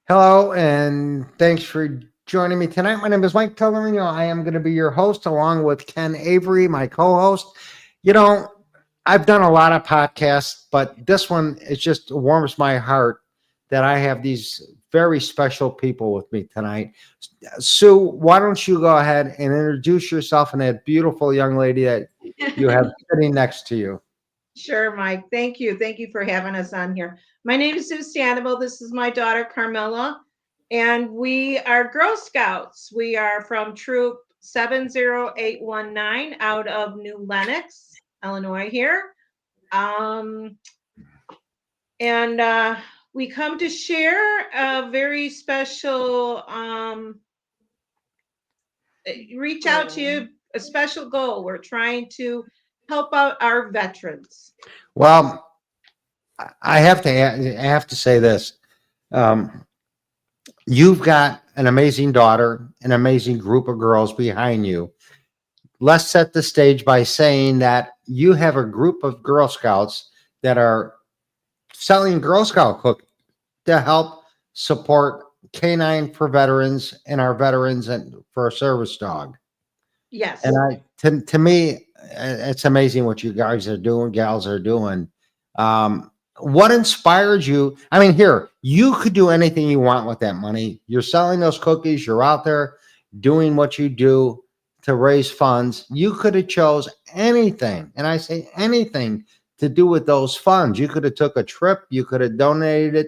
Hello, and thanks for joining me tonight. My name is Mike Tellerino. I am going to be your host along with Ken Avery, my co host. You know, I've done a lot of podcasts, but this one it just warms my heart that I have these very special people with me tonight. Sue, why don't you go ahead and introduce yourself and that beautiful young lady that you have sitting next to you? Sure, Mike. Thank you. Thank you for having us on here. My name is Sue Stanhibel. This is my daughter, Carmela, and we are Girl Scouts. We are from Troop 70819 out of New Lenox, Illinois, here. Um, and we come to share a very special reach out to you, a special goal. We're trying to help out our veterans. Well, I have to say this. Um, You've got an amazing daughter, an amazing group of girls behind you. Let's set the stage by saying that you have a group of Girl Scouts that are selling Girl Scout cookies to help support Canine for veterans and our veterans and for a service dog. And Yes. to me, it's amazing what you guys are doing, gals are doing. What inspired you? I mean, here, you could do anything you want with that money. You're selling those cookies, you're out there doing what you do to raise funds. You could have chose anything, and I say anything to do with those funds. You could have took a trip, you could have donated it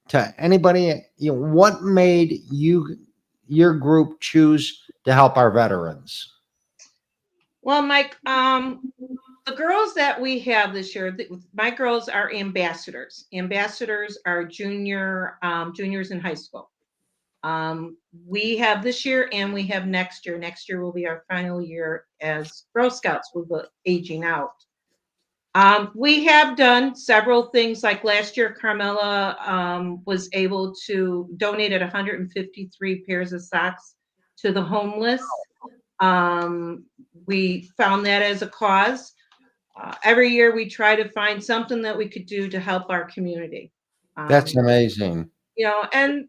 to anybody. What made your group choose to help our veterans? Well, Mike, the girls that we have this year, my girls are ambassadors. Ambassadors are juniors in high school. We have this year and we have next year. Next year will be our final year as Girl Scouts. We'll be aging out. We have done several things. Like last year, Carmela was able to donate 153 pairs of socks to the homeless. Um, we found that as a cause. Every year, we try to find something that we could do to help our community. That's Um, amazing. and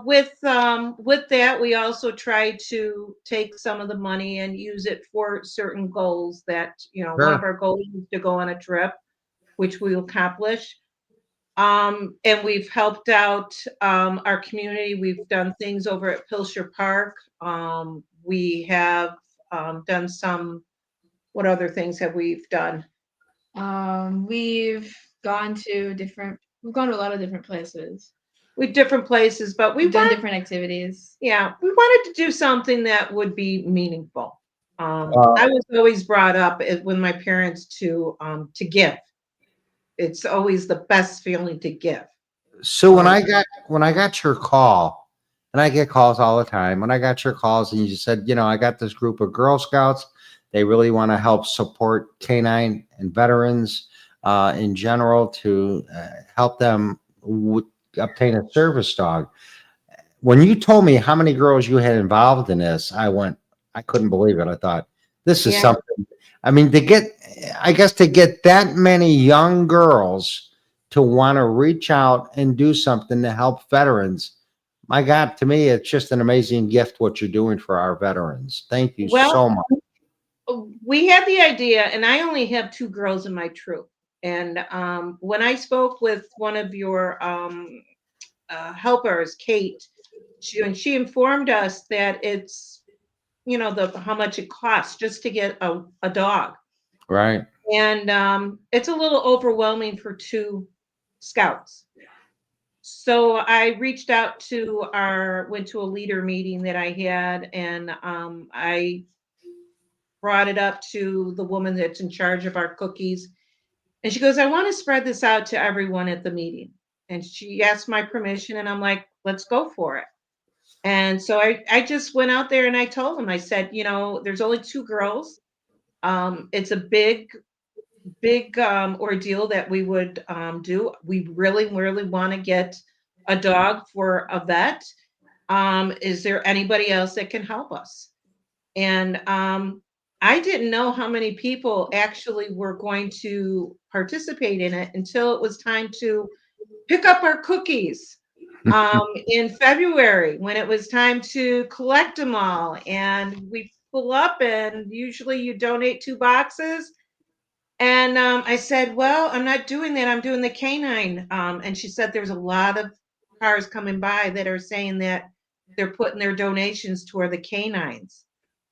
with that, we also try to take some of the money and use it for certain goals. That one of Sure. our goals is to go on a trip, which we will accomplish. And we've helped out our community. We've done things over at Pilsher Park. We have done some. What other things have we done? We've we've gone to a lot of different places. We different places, but we We've done want, different activities. yeah, we wanted to do something that would be meaningful. Uh, I was always brought up with my parents to give. It's always the best feeling to give. so Um, when I got your call, and I get calls all the time. When I got your calls and you said, I got this group of Girl Scouts, they really want to help support canine and veterans in general to help them obtain a service dog. When you told me how many girls you had involved in this, I couldn't believe it. I thought this is yeah. something. I mean, I guess to get that many young girls to want to reach out and do something to help veterans, my God, to me, it's just an amazing gift what you're doing for our veterans. Thank you Well, so much. we had the idea, and I only have two girls in my troop. And when I spoke with one of your helpers, Kate, she informed us that it's the how much it costs just to get a dog, Right. and it's a little overwhelming for two scouts. So I reached out to went to a leader meeting that I had, and I brought it up to the woman that's in charge of our cookies. And she goes, I want to spread this out to everyone at the meeting. And she asked my permission, and I'm like, let's go for it. And so I just went out there and I told them, I said, there's only two girls. It's a big ordeal that we would do. We really, really want to get a dog for a vet. Is there anybody else that can help us? And I didn't know how many people actually were going to participate in it until it was time to pick up our cookies. In February when it was time to collect them all, and we pull up, and usually you donate 2 boxes. And I said, well, I'm not doing that. I'm doing the canine. And she said there's a lot of cars coming by that are saying that they're putting their donations toward the canines.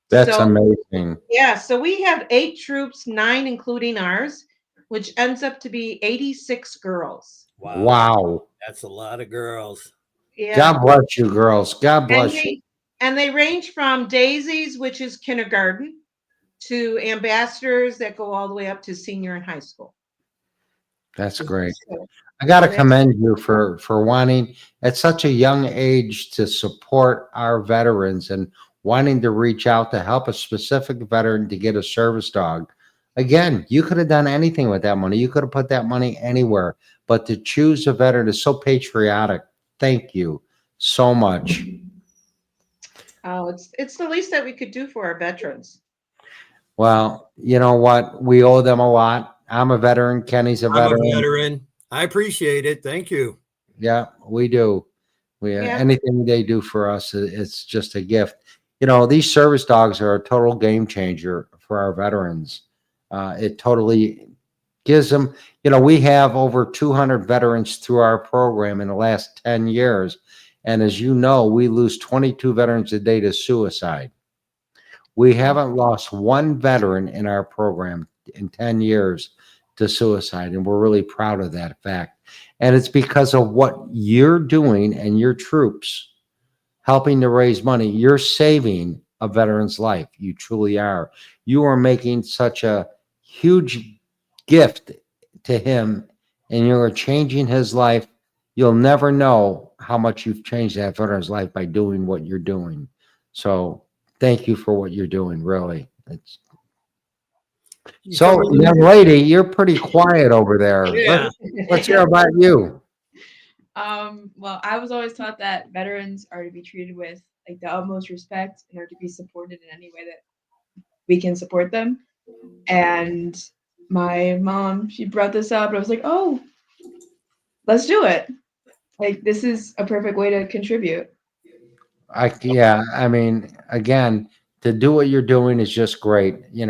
That's So, amazing. yeah, so we have 8 troops, 9 including ours, which ends up to be 86 girls. Wow. That's a lot of girls. Yeah. God bless you, girls. God And bless you. they range from daisies, which is kindergarten, to ambassadors that go all the way up to senior in high school. That's great. So, I got to that's- commend you for wanting at such a young age to support our veterans and wanting to reach out to help a specific veteran to get a service dog. Again, you could have done anything with that money. You could have put that money anywhere, but to choose a veteran is so patriotic. Thank you so much. Oh, it's the least that we could do for our veterans. Well, you know what? We owe them a lot. I'm a veteran. Kenny's a I'm veteran. a veteran. I appreciate it. Thank you. Yeah, we do. Yeah. Anything they do for us, it's just a gift. You know, these service dogs are a total game changer for our veterans. It totally gives them, we have over 200 veterans through our program in the last 10 years. And as you know, we lose 22 veterans a day to suicide. We haven't lost one veteran in our program in 10 years to suicide, and we're really proud of that fact. And it's because of what you're doing and your troops helping to raise money. You're saving a veteran's life. You truly are. You are making such a huge gift to him, and you're changing his life. You'll never know how much you've changed that veteran's life by doing what you're doing. So thank you for what you're doing, really. So, young lady, you're pretty quiet over there. Yeah. Let's hear about you. Well, I was always taught that veterans are to be treated with like the utmost respect and are to be supported in any way that we can support them. And my mom, she brought this up, and I was like, oh, let's do it. Like, this is a perfect way to contribute. Yeah, I mean, again, to do what you're doing is just great. When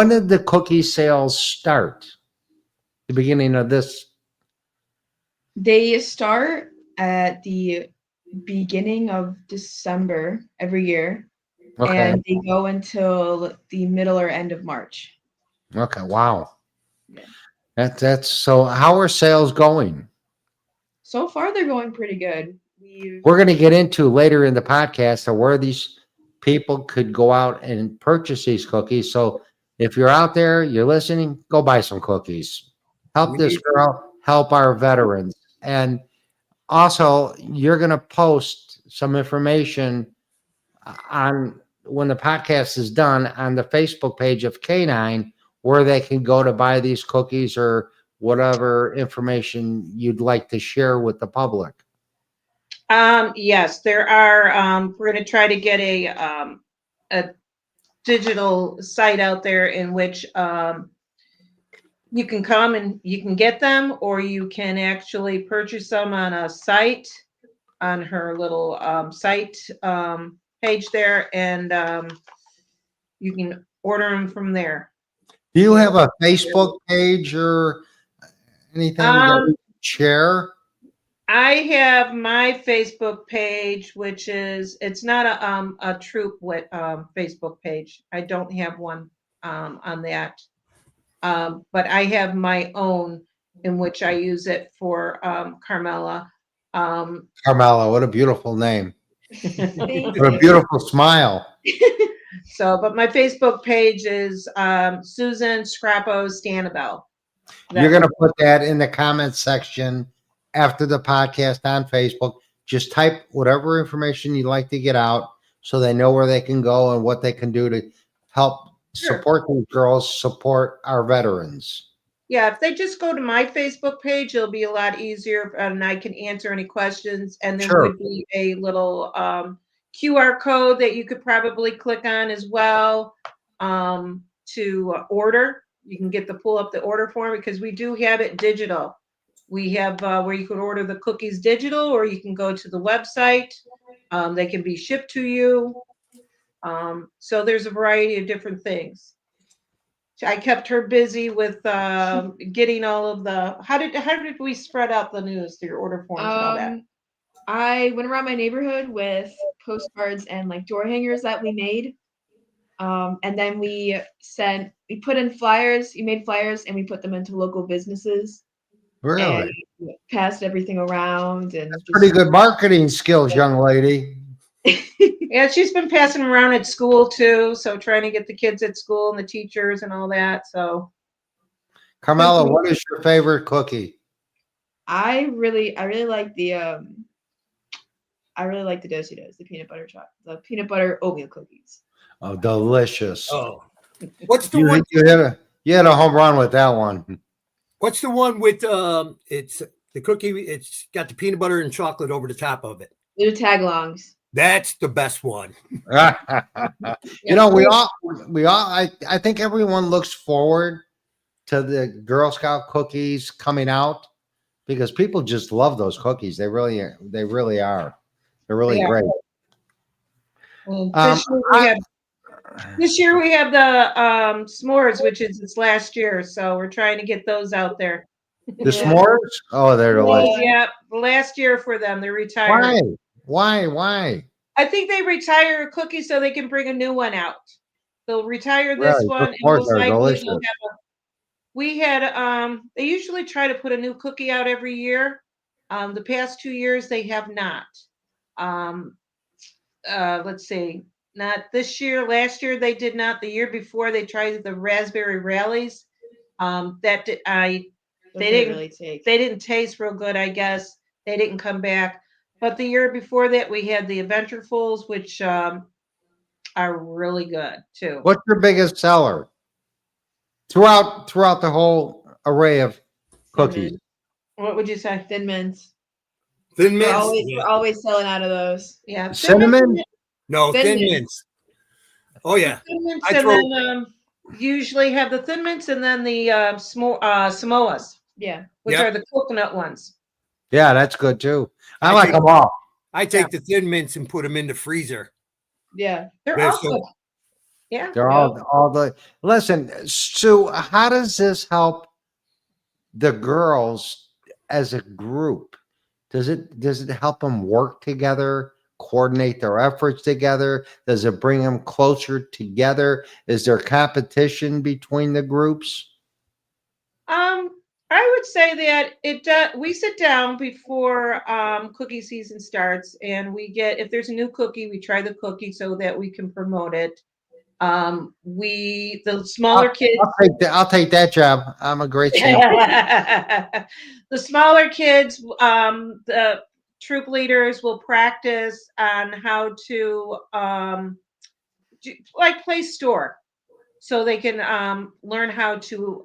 did the cookie sales start? The beginning of this? They start at the beginning of December every year, Okay. and they go until the middle or end of March. Okay. Wow. Yeah. That's so. How are sales going? So far, they're going pretty good. We're going to get into later in the podcast of where these people could go out and purchase these cookies. So if you're out there, you're listening, go buy some cookies. Help this girl, help our veterans. And also, you're going to post some information on when the podcast is done on the Facebook page of K9 where they can go to buy these cookies or whatever information you'd like to share with the public. Yes, there are. We're going to try to get a digital site out there in which you can come and you can get them, or you can actually purchase them on a site, on her little site page there, and you can order them from there. Do you have a Facebook page or anything that you share? I have my Facebook page, which is, it's not a troop with Facebook page. I don't have one on that. But I have my own in which I use it for Carmela. Carmela, what a beautiful name. Thank What a you. beautiful smile. So, but my Facebook page is Susan Scrappo Stanhibel. You're going to put that in the comments section after the podcast on Facebook. Just type whatever information you'd like to get out so they know where they can go and what they can do to help support these girls, support our veterans. Yeah, if they just go to my Facebook page, it'll be a lot easier, and I can answer any questions. And there Sure. would be a little QR code that you could probably click on as well to order. You can pull up the order form because we do have it digital. We have where you could order the cookies digital, or you can go to the website. They can be shipped to you. So there's a variety of different things. I kept her busy with getting all of the. How did we spread out the news through your order forms and all that? I went around my neighborhood with postcards and like door hangers that we made. And then we put in flyers, we made flyers and we put them into local businesses Really? and passed everything around and just Pretty good marketing skills, young lady. Yeah, she's been passing around at school too, so trying to get the kids at school and the teachers and all that. So, Carmela, what is your favorite cookie? I really like the Do-si-dos, the peanut butter oatmeal cookies. Oh, delicious. Oh, what's the You, one? you had a home run with that one. What's the one with it's the cookie? It's got the peanut butter and chocolate over the top of it. The tagalongs. That's the best one. You know, we all I think everyone looks forward to the Girl Scout cookies coming out because people just love those cookies. They really are. They're really Yeah. great. Well, this year we have the s'mores, which is this last year, so we're trying to get those out there. The s'mores? Oh, they're delicious. Yeah, last year for them, they're retired. Why? I think they retire a cookie so they can bring a new one out. They'll retire this Really? one, and S'mores most are likely delicious. they'll have we had they usually try to put a new cookie out every year. The past 2 years they have not. Let's see, not this year. Last year they did not. The year before they tried the raspberry rallies. That did, they didn't taste real good. I guess they didn't come back. But the year before that we had the Adventurefuls, which are really good too. What's your biggest seller throughout the whole array of cookies? What would you say? Thin mints. Thin We're mints. always selling out of those. Yeah, Cinnamon? No, Thin thin mints. mints. Oh yeah. Thin mints, I and throw- then usually have the thin mints and then the Samoas, Yeah. which Yep. are the coconut ones. Yeah, that's good too. I I like think- them all. I take the thin mints and put them in the freezer. Yeah. They're They're all so- good. Yeah. They're all the listen. So, how does this help the girls as a group? Does it help them work together, coordinate their efforts together? Does it bring them closer together? Is there competition between the groups? I would say that it does. We sit down before cookie season starts, and we get if there's a new cookie, we try the cookie so that we can promote it. The smaller kids. I'll take that job. I'm a great sample. The smaller kids, the troop leaders will practice on how to like play store, so they can learn how to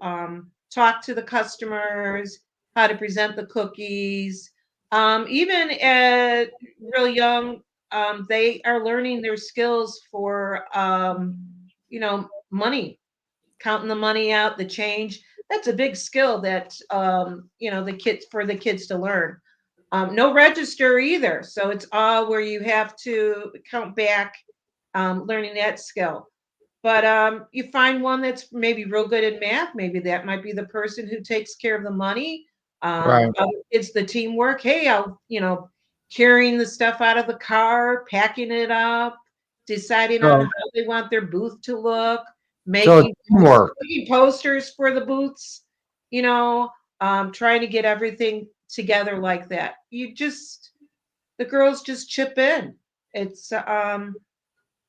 talk to the customers, how to present the cookies. Even at real young, they are learning their skills for money, counting the money out, the change. That's a big skill that the kids to learn. No register either, so it's all where you have to count back, learning that skill. But you find one that's maybe real good at math. Maybe that might be the person who takes care of the money. Right. It's the teamwork. Hey, carrying the stuff out of the car, packing it up, deciding on how they want their booth to look, making posters for the booths, trying to get everything together like that. The girls just chip in. It's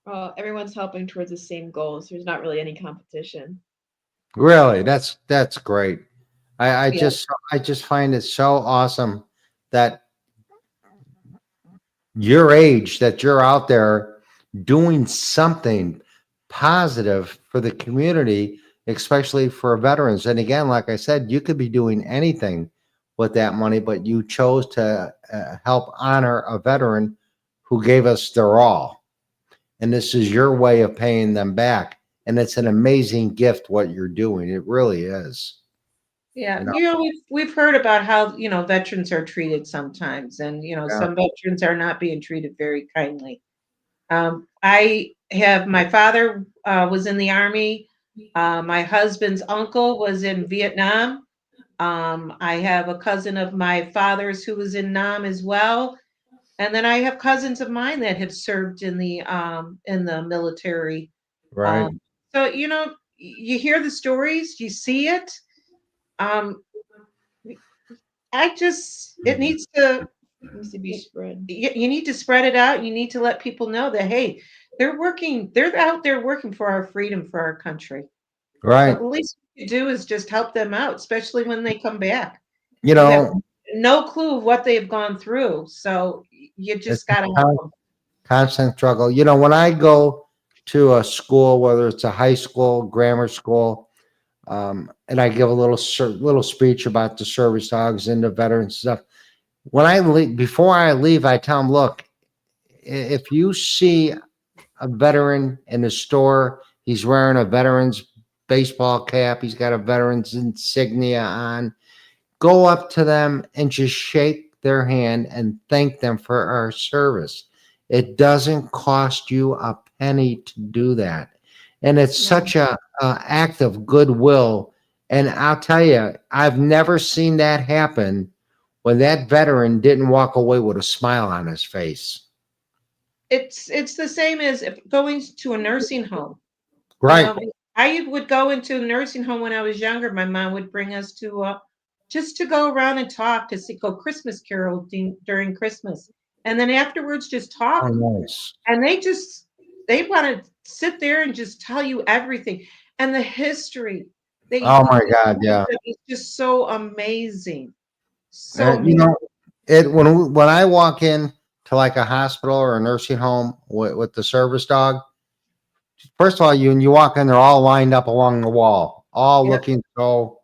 Well, everyone's helping towards the same goals. There's not really any competition. Really, that's great. I Yeah. just find it so awesome that your age, that you're out there doing something positive for the community, especially for veterans. And again, like I said, you could be doing anything with that money, but you chose to help honor a veteran who gave us their all. And this is your way of paying them back. And it's an amazing gift what you're doing. It really is. Yeah, You know? we've heard about how, veterans are treated sometimes, and, Yeah. some veterans are not being treated very kindly. I have my father was in the army. My husband's uncle was in Vietnam. I have a cousin of my father's who was in Nam as well, and then I have cousins of mine that have served in the military. Right. Um, so you hear the stories, you see it. Um, it needs to. Needs to be spread. You need to spread it out. You need to let people know that, hey, they're working. They're out there working for our freedom, for our country. Right. The least you can do is just help them out, especially when they come back. You You have know, no clue of what they've gone through, so you it's just got to help them. constant struggle. You know, when I go to a school, whether it's a high school, grammar school, and I give a little speech about the service dogs and the veterans stuff. When I leave, before I leave, I tell them, look, if you see a veteran in the store, he's wearing a veteran's baseball cap, he's got a veteran's insignia on, go up to them and just shake their hand and thank them for our service. It doesn't cost you a penny to do that. And it's No. such a act of goodwill. And I'll tell you, I've never seen that happen when that veteran didn't walk away with a smile on his face. It's the same as if going to a nursing home. Right. I would go into a nursing home when I was younger. My mom would bring us to just to go around and talk, to see, go Christmas carol during Christmas, and then afterwards just Oh, talk. nice. And they want to sit there and just tell you everything and the history. Oh my The God. Yeah. history is just so amazing, so And you amazing. know, when I walk in to like a hospital or a nursing home with the service dog, first of all, you walk in, they're all lined up along the wall, all Yep. looking so.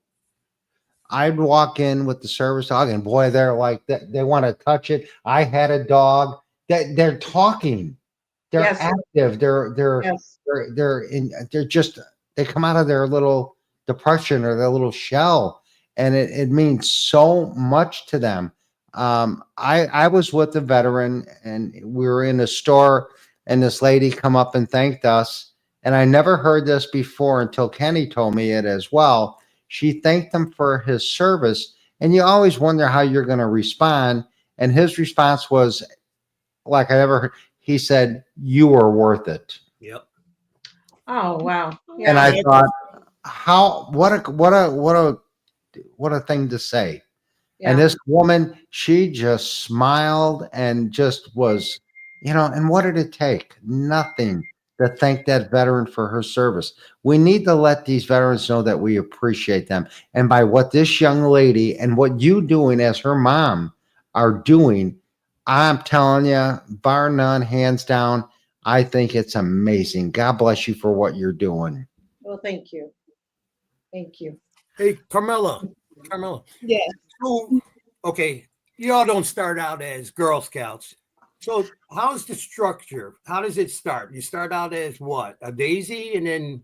I'd walk in with the service dog, and boy, they're like that. They want to touch it. I had a dog that they're talking, they're Yes, active, yes, they're just they come out of their little depression or their little shell, and it means so much to them. I was with a veteran, and we were in a store, and this lady come up and thanked us, and I never heard this before until Kenny told me it as well. She thanked him for his service, and you always wonder how you're going to respond. And his response was like I ever heard. He said, "You are worth it." Yep. oh wow, And yeah, I thought, how what a thing to say. And yeah. this woman, she just smiled and just was, and what did it take? Nothing to thank that veteran for her service. We need to let these veterans know that we appreciate them. And by what this young lady and what you doing as her mom are doing, I'm telling you, bar none, hands down, I think it's amazing. God bless you for what you're doing. Well, thank you, thank you. Hey, Carmela. Yeah. So, okay, you all don't start out as Girl Scouts. So, how's the structure? How does it start? You start out as what? A daisy, and then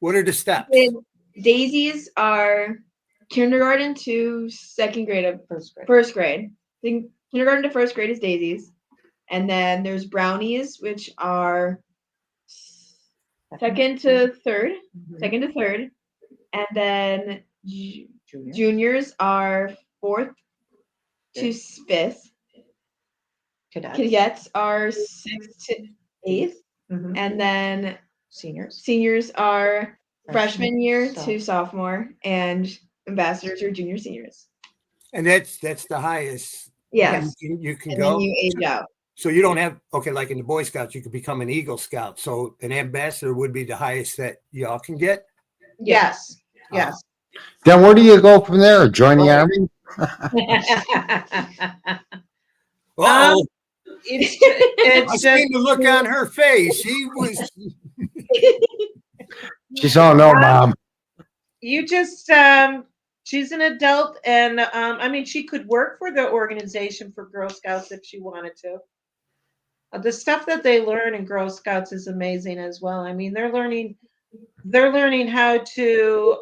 what are the steps? And daisies are kindergarten to second grade of First grade. first grade. Then kindergarten to first grade is daisies. And then there's brownies, which are second to third. Mhm. Second to third. And then Junior. juniors are fourth to fifth. Cadets. Cadets are sixth to eighth. Mhm. And then Seniors. seniors are freshman year So- to sophomore, and ambassadors are junior seniors. And that's the highest. Yes. You can And go. then you age out. So you don't have, okay, like in the Boy Scouts, you could become an Eagle Scout. So an ambassador would be the highest that y'all can get. Yes. Yes. Then where do you go from there? Join the army? Uh-oh. It's I just seen the look on her face. She was. She's all no, mom. you just she's an adult, and I mean, she could work for the organization for Girl Scouts if she wanted to. The stuff that they learn in Girl Scouts is amazing as well. I mean, they're learning how to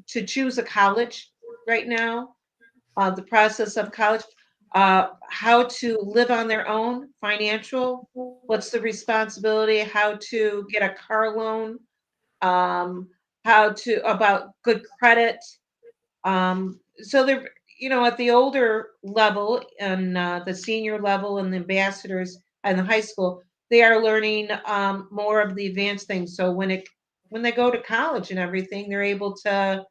to choose a college right now, the process of college, how to live on their own, financial, what's the responsibility, how to get a car loan, how to about good credit. So they're, at the older level and the senior level and the ambassadors and the high school, they are learning more of the advanced things. So when they go to college and everything, they're able to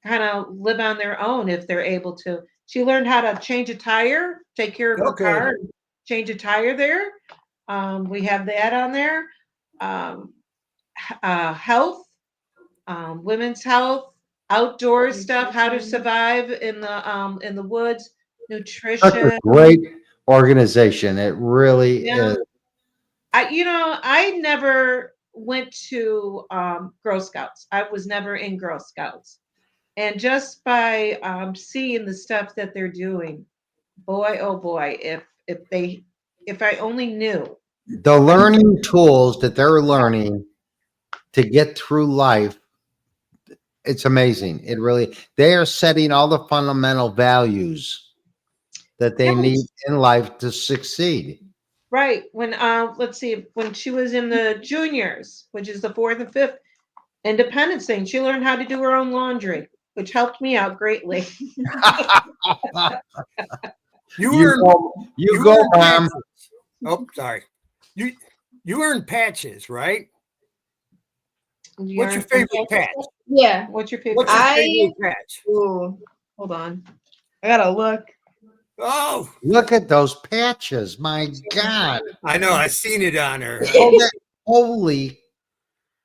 kind of live on their own if they're able to. She learned how to change a tire, take care of her Okay. car, and change a tire there. We have that on there. Um, Health, women's health, outdoor stuff, how to Nutrition. survive in the woods, Such a nutrition. great organization. It really Yeah. is. I never went to Girl Scouts. I was never in Girl Scouts. And just by seeing the stuff that they're doing, boy, oh boy, if I only knew. The learning tools that they're learning to get through life, it's amazing. It really, they are setting all the fundamental values that they Yeah, need in life to succeed. right. When let's see, when she was in the juniors, which is the fourth and fifth independence thing, she learned how to do her own laundry, which helped me out greatly. You You earned go, you go, earned mom. patches. Oh, sorry. You earned patches, right? What's your favorite patch? Yeah. What's your favorite? What's your I- favorite patch? Ooh, hold on. I gotta look. Oh, Look at those patches. My God. I know. I seen it on her. Holy.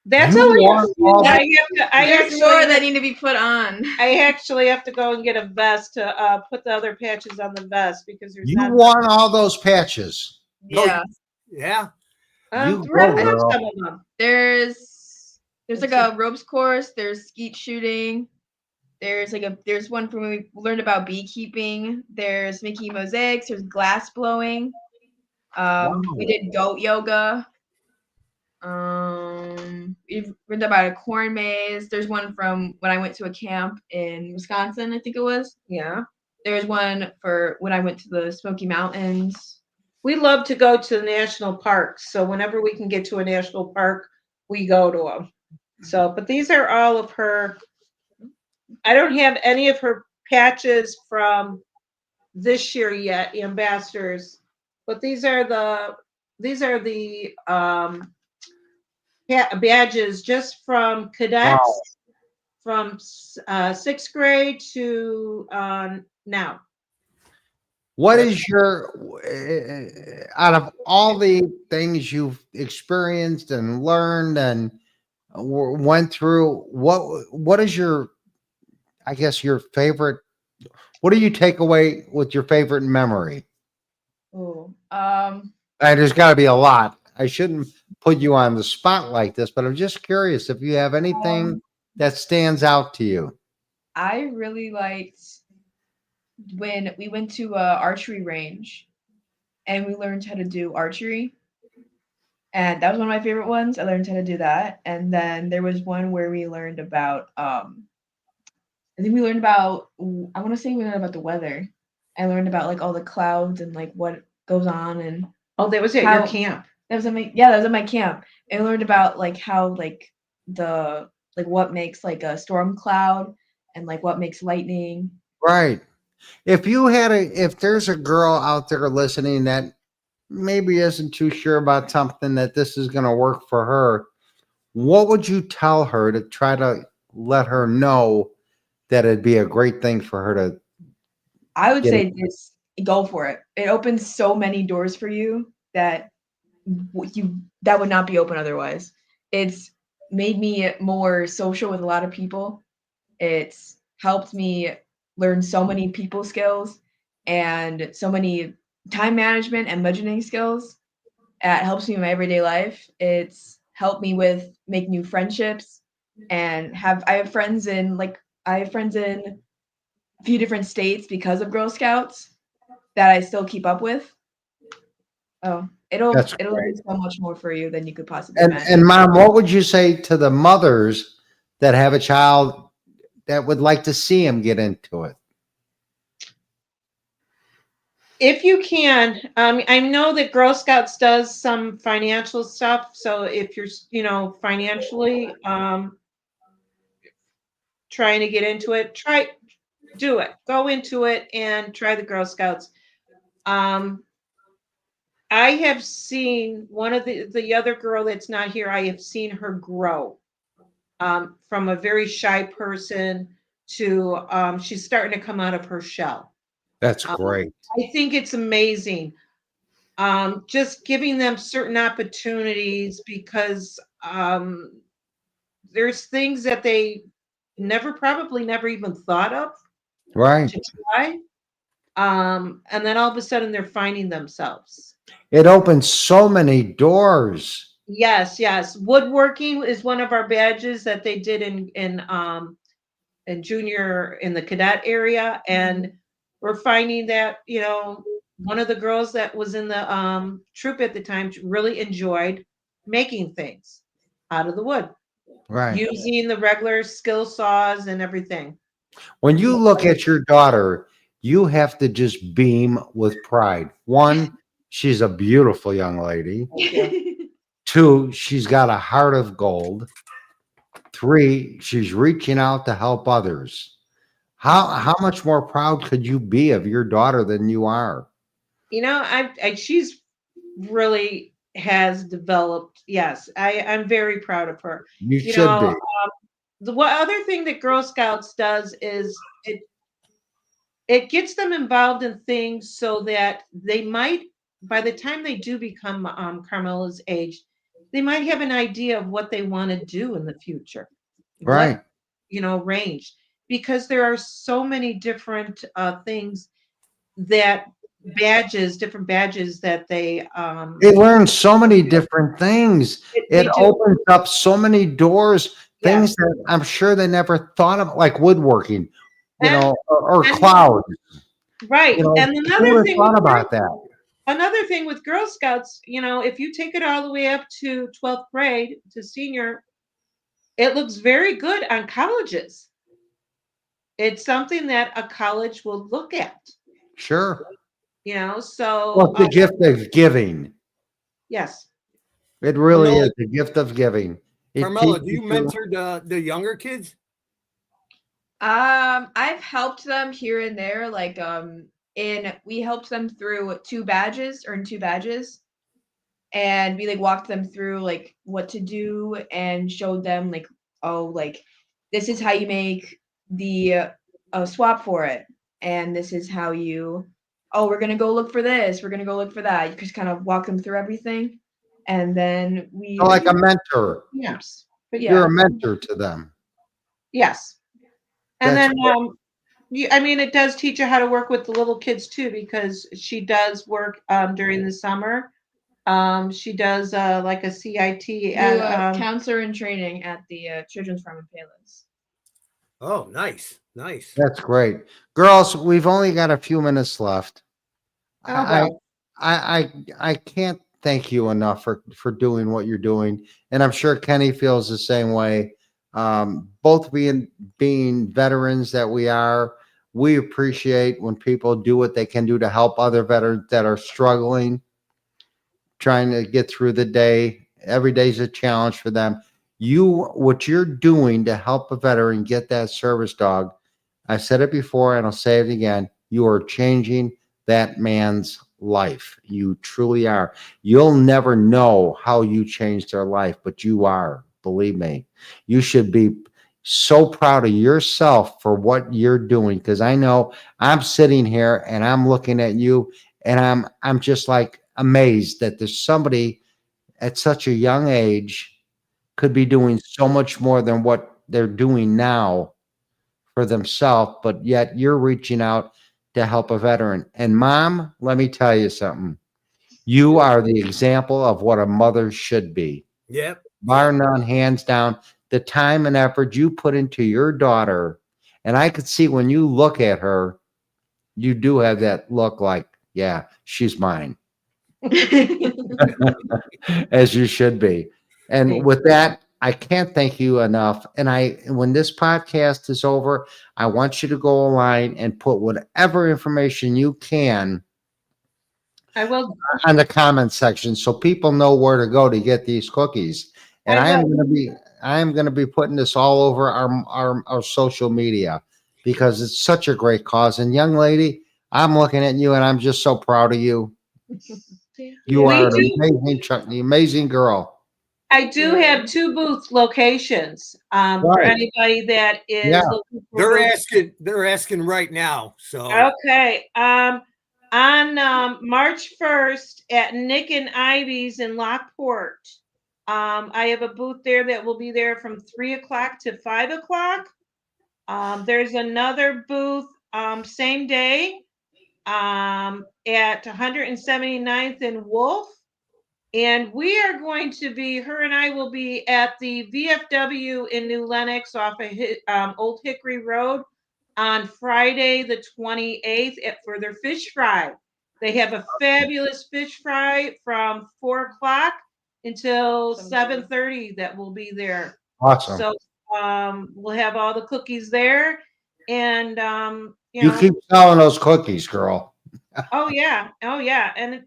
That's You all I want have. all I the- have to. I There's actually more that need to be put on. I actually have to go and get a vest to put the other patches on the vest because there's You not. want all those patches. No, Yeah. Yeah. You I go, have girl. some of them. There's like Let's a ropes course, there's skeet shooting, there's one from when we learned about beekeeping, there's making mosaics, there's glass blowing. We did goat yoga. We've learned about a corn maze. There's one from when I went to a camp in Wisconsin, I think it was. Yeah. There's one for when I went to the Smoky Mountains. We love to go to the national parks. So whenever we can get to a national park, we go to them. So, but these are all of her. I don't have any of her patches from this year yet, ambassadors, but these are the badges just from cadets Wow. from sixth grade to now. What is your, out of all the things you've experienced and learned and went through, what is your, I guess, your favorite, what do you take away with your favorite memory? Ooh. There's got to be a lot. I shouldn't put you on the spot like this, but I'm just curious if you have anything that stands out to you. I really liked when we went to a archery range and we learned how to do archery. And that was one of my favorite ones. I learned how to do that. And then there was one where we learned about I think we learned about I want to say we learned about the weather. I learned about like all the clouds and like what goes on and Oh, that was at your How- camp. that was at my camp. And we learned about like how like what makes like a storm cloud and like what makes lightning. Right. If there's a girl out there listening that maybe isn't too sure about something that this is going to work for her, what would you tell her to try to let her know that it'd be a great thing for her to I would get say just go for it. It opens so many doors for you that that would not be open otherwise. It's made me more social with a lot of people. It's helped me learn so many people skills and so many time management and budgeting skills. It helps me in my everyday life. It's helped me with make new friendships and I have friends in a few different states because of Girl Scouts that I still keep up with. Oh, it'll That's do great. so much more for you than you could possibly And imagine. mom, what would you say to the mothers that have a child that would like to see him get into it? If you can, I know that Girl Scouts does some financial stuff. So if you're, financially trying to get into it, do it. Go into it and try the Girl Scouts. I have seen one of the other girl that's not here. I have seen her grow from a very shy person to she's starting to come out of her shell. That's great. I think it's amazing. Just giving them certain opportunities because there's things that they probably never even thought of Right. to try. And then all of a sudden they're finding themselves. It opens so many doors. Yes, yes. Woodworking is one of our badges that they did in junior in the cadet area, and we're finding that one of the girls that was in the troop at the time really enjoyed making things out of the wood, Right. using the regular skill saws and everything. When you look at your daughter, you have to just beam with pride. One, she's a beautiful young lady. Two, she's got a heart of gold. Three, she's reaching out to help others. How much more proud could you be of your daughter than you are? She's really has developed. Yes, I'm very proud of her. You should be. The one other thing that Girl Scouts does is it gets them involved in things so that they might, by the time they do become Carmela's age, they might have an idea of what they want to do in the future. Right. Range, because there are so many different things that different badges that they learn so many different things. they It do. opens up so many doors, things Yes. that I'm sure they never thought of, like woodworking, And- or and- clouds. Right. And Who another would thing have thought with about that? Another thing with Girl Scouts, if you take it all the way up to 12th grade to senior, it looks very good on colleges. It's something that a college will look at, Sure. so Well, the gift of giving. yes. It really Carmela- is the gift of giving. It Carmela, do teaches you mentor the younger kids? I've helped them here and there, like we helped them through two badges, and we like walked them through like what to do and showed them like, oh, like this is how you make the swap for it, and this is how you, oh, we're gonna go look for this, we're gonna go look for that. You just kind of walk them through everything, and then we So like a mentor. Yes. but You're yeah, a mentor to them. Yes. And That's then it does teach her how to work with the little kids too, because she does work during the summer. She does like a CIT do and counselor in training at the Children's Farm in Palos. Oh, nice, nice. That's great. Girls, we've only got a few minutes left. Oh, I, well. I can't thank you enough for doing what you're doing. And I'm sure Kenny feels the same way. Both being veterans that we are, we appreciate when people do what they can do to help other veterans that are struggling, trying to get through the day. Every day's a challenge for them. What you're doing to help a veteran get that service dog, I've said it before and I'll say it again, you are changing that man's life. You truly are. You'll never know how you changed their life, but you are. Believe me. You should be so proud of yourself for what you're doing, because I know I'm sitting here and I'm looking at you and I'm just like amazed that there's somebody at such a young age could be doing so much more than what they're doing now for themselves, but yet you're reaching out to help a veteran. And mom, let me tell you something. You are the example of what a mother should be. Yep. Bar none, hands down. The time and effort you put into your daughter, and I could see when you look at her, you do have that look like, yeah, she's mine, as you should be. And with that, I can't thank you enough. And when this podcast is over, I want you to go online and put whatever information you can I will. on the comment section so people know where to go to get these cookies. And I will. I am going to be putting this all over our social media because it's such a great cause. And young lady, I'm looking at you and I'm just so proud of you. You We are an do- amazing girl. I do have 2 booth locations. For Right. anybody that is Yeah. looking for They're asking right now. So Okay. On March 1st at Nick and Ivy's in Lockport, I have a booth there that will be there from 3 o'clock to 5 o'clock. There's another booth same day at 179th and Wolf. And we are going to be, her and I will be at the VFW in New Lenox off of Old Hickory Road on Friday, the 28th for their fish fry. They have a fabulous fish fry from 4 o'clock until 7:30 that will be there. Awesome. So we'll have all the cookies there. And, you You know, keep selling those cookies, girl. oh, yeah. Oh, yeah. And,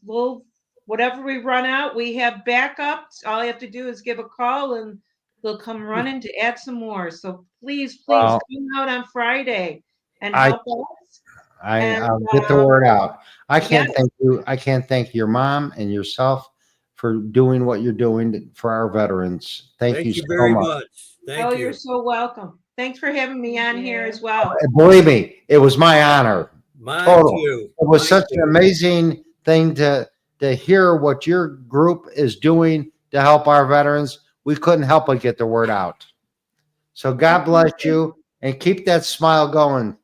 we'll whatever we run out, we have backups. All you have to do is give a call and they'll come running to add some more. So please Well, come out on Friday and I- help us. And, I'll get the word out. I can't yes. thank you. I can't thank your mom and yourself for doing what you're doing for our veterans. Thank you so very much. much. Thank you. You're so welcome. Thanks for having me on here as well. Believe me, it was my honor. Mine Total. too. It was Mine such an too. amazing thing to hear what your group is doing to help our veterans. We couldn't help but get the word out. So God bless you and keep that smile going.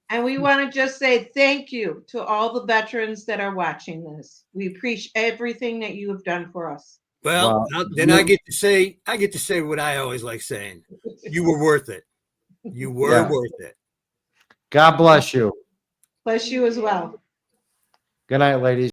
And we want to just say thank you to all the veterans that are watching this. We appreciate everything that you have done for us. Well, Well, then I get to say what I always like saying. You were worth it. You were Yeah. worth it. God bless you. Bless you as well. Good night, ladies.